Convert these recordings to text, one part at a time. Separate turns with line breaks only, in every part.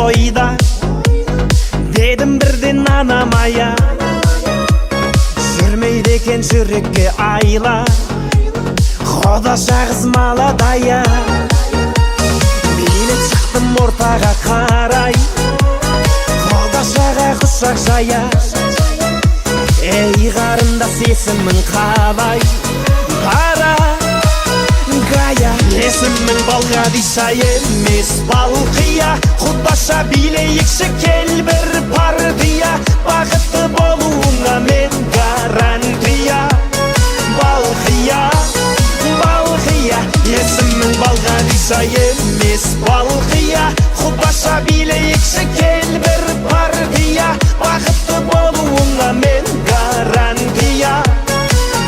тойда, дедім бірден анамая. Жүрмейді екен жүрекке айла, Құда шағыз маладая. Билеп шықтым ортаға қарай, Құда шаға құшақ жая. Ей қарындас есімің қалай, бара гая. Есімің Балғадиша емес Балқия, Құдаша билейікші кел бір партия. Бақытты болуыңа мен гарантия. Балқия, Балқия. Есімің Балғадиша емес Балқия, Құдаша билейікші кел бір партия. Бақытты болуыңа мен гарантия.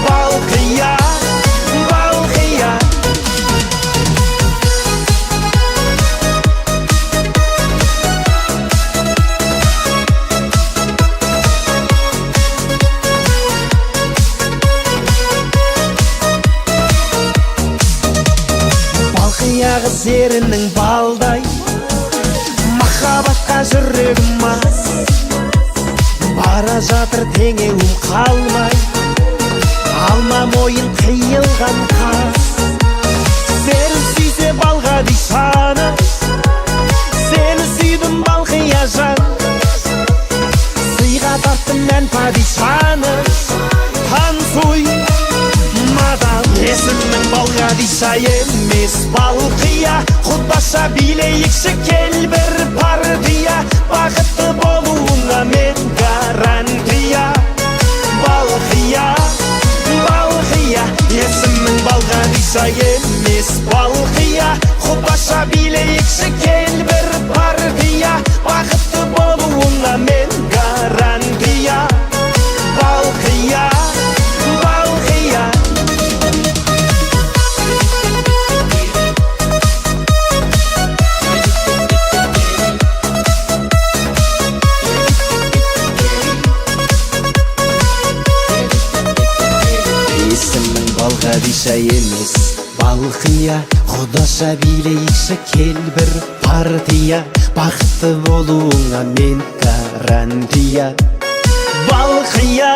Балқия, Балқия. Балқияғы серінің балдай, махаббатқа жүрегім мас. Бара жатыр теңеуім қалмай, алма мойын қиылған қас. Сені сүйсе Балғадишаны, сені сүйдім Балқия жан. Сыйға тарттым мән падишаны, танцуй мадам. Есімің Балғадиша емес Балқия, Құдаша билейікші кел бір партия. Бақытты болуыңа мен гарантия. Балқия, Балқия. Есімің Балғадиша емес Балқия, Құдаша билейікші кел бір партия. Бақытты болуыңа мен гарантия. Балқия, Балқия. Есімің Балғадиша емес Балқия, Құдаша билейікші кел бір партия. Бақытты болуыңа мен гарантия. Балқия,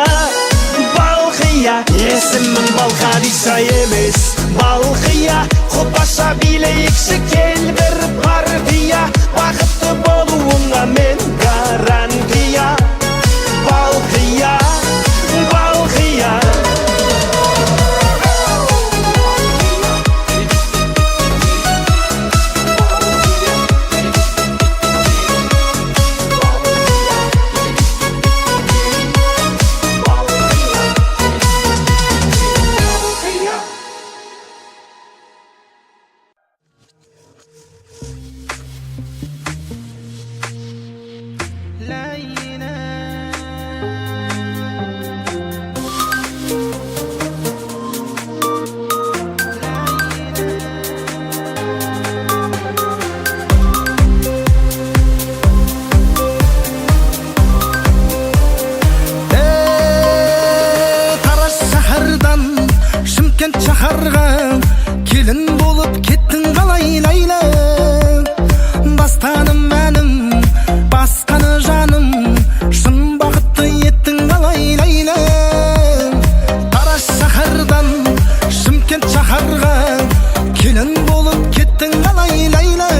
Балқия. Есімің Балғадиша емес Балқия, Құдаша билейікші кел бір партия. Бақытты болуыңа мен гарантия. Балқия, Балқия.
Шахарға келін болып кеттің қалай Ләйлә. Бастаным әнім, басқаны жаным, шын бақытты еттің қалай Ләйлә. Тараз шаһардан Шымкент шаһарға келін болып кеттің қалай Ләйлә.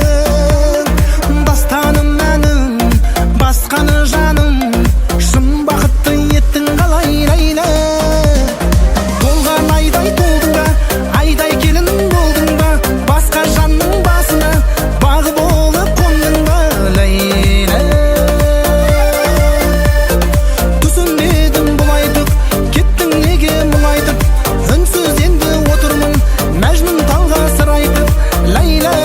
Бастаным әнім, басқаны жаным, шын бақытты еттің қалай Ләйлә. Толған айдай толдың ба, айдай келін болдың ба, басқа жанның басына бағы болып қондың ба Ләйлә. Түсінбедім бұл айтып, кеттің неге мұңайтып, үнсіз енді отырмын мәжнүн талға сыр айтып Ләйлә.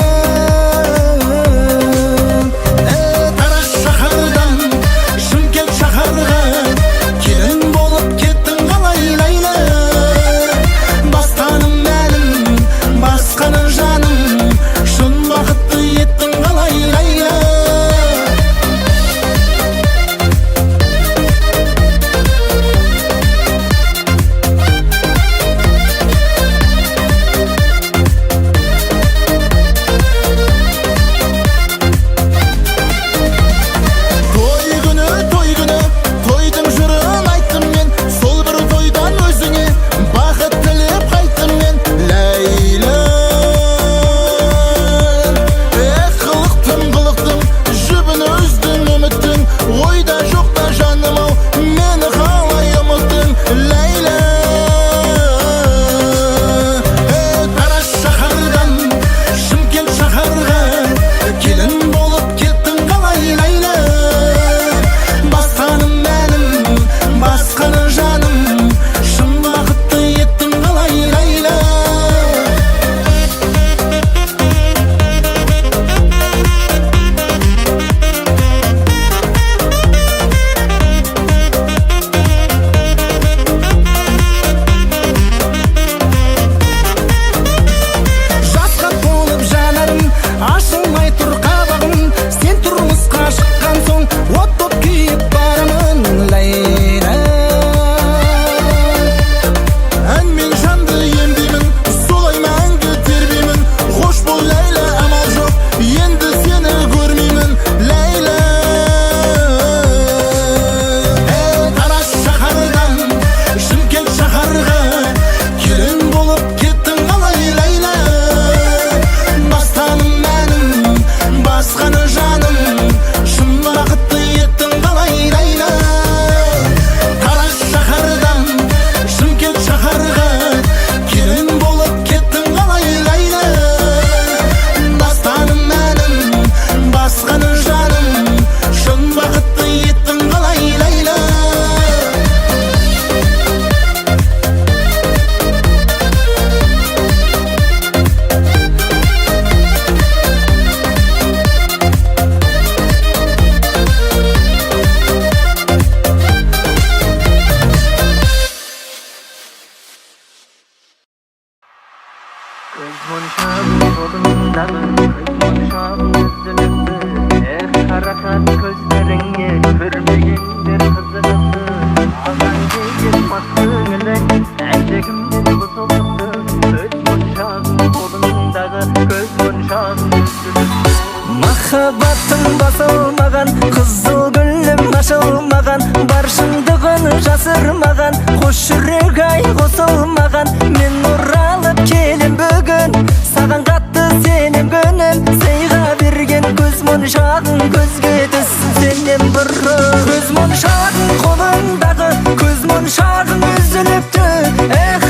махаббаттың басылмаған, қызыл гүлім ашылмаған, бар шындығын жасырмаған, қос жүрек ай қосылмаған. Мен оралып келем бүгін, саған қатты сенем гүнім, сыйға берген көз моншағың көзге түссін сенен бұрын. Көз моншағың қолыңдағы, көз моншағың үзіліпті.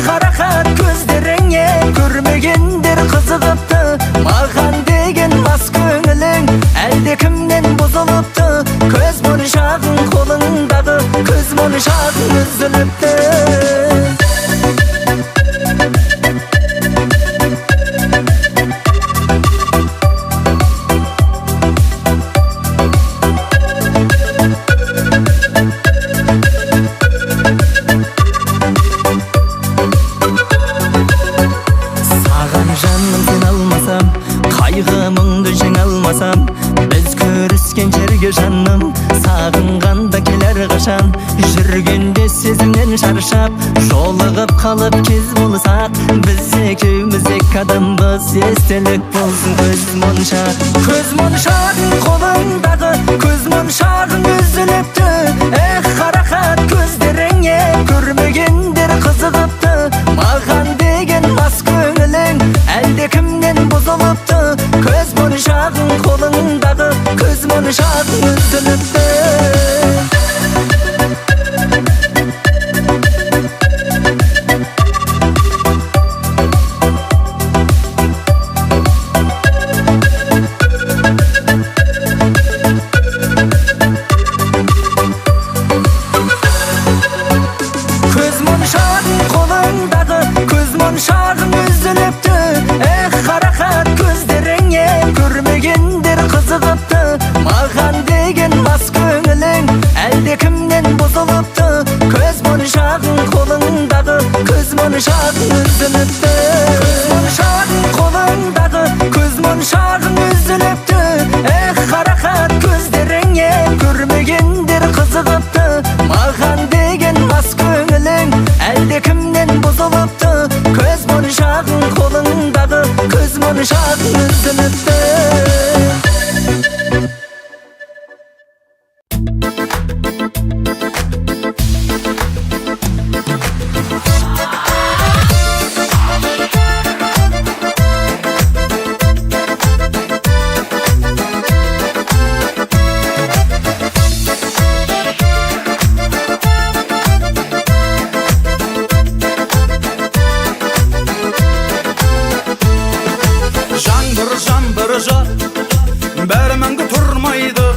Қарақат көздеріңе көрмегендер қызығыпты. Маған деген мас көңілің әлде кімнен бұзылыпты. Көз моншағың қолыңдағы, көз моншағың үзіліпті. Қайғы-мұңды жеңе алмасам, біз көріскен жерге жаным, сағынғанда келер қашан. Жүргенде сезімнен шаршап, жолығып қалып кез болсақ, біз екеуміз екі адамбыз, естелік болсын көз моншақ. Көз моншағың қолыңдағы, көз моншағың үзіліпті. Қарақат көздеріңе көрмегендер қызығыпты. Маған деген мас көңілің әлде кімнен бұзылыпты. Көз моншағың қолыңдағы, көз моншағың үзіліпті. Көз моншағың қолыңдағы, көз моншағың үзіліпті. Қарақат көздеріңе көрмегендер қызығыпты. Маған деген мас көңілің әлде кімнен бұзылыпты. Көз моншағың қолыңдағы, көз моншағың үзіліпті. Көз моншағың қолыңдағы, көз моншағың үзіліпті. Қарақат көздеріңе көрмегендер қызығыпты. Маған деген мас көңілің әлде кімнен бұзылыпты. Көз моншағың қолыңдағы, көз моншағың үзіліпті. Жаңбыр жар, бәрі мәңгі тұрмайды.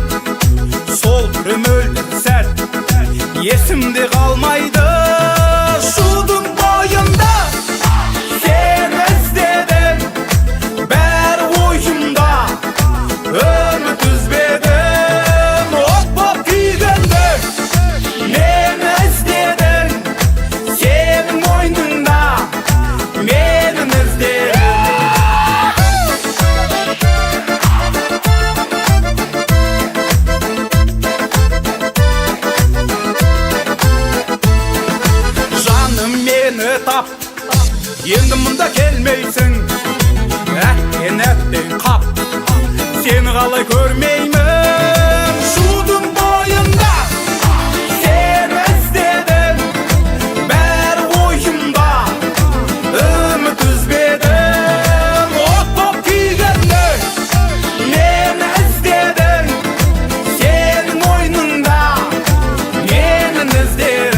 Сол бір мөлдір сәт есімде қалмайды. Шудың бойында сен іздедің, бәрі ойымда үміт үзбедім. От боп күйгенде мен іздедің, сенің мойныңда менің іздедім. Енді мұнда келмейсің, әттен қап, сені қалай көрмеймін. Шудың бойында сен іздедің, бәрі ойымда үміт үзбедім. От боп күйгенде мен іздедің, сенің мойныңда менің іздедім.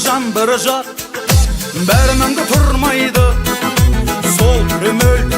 Жаңбыр жар, бәрі мәңгі тұрмайды. Сол бір мөлдір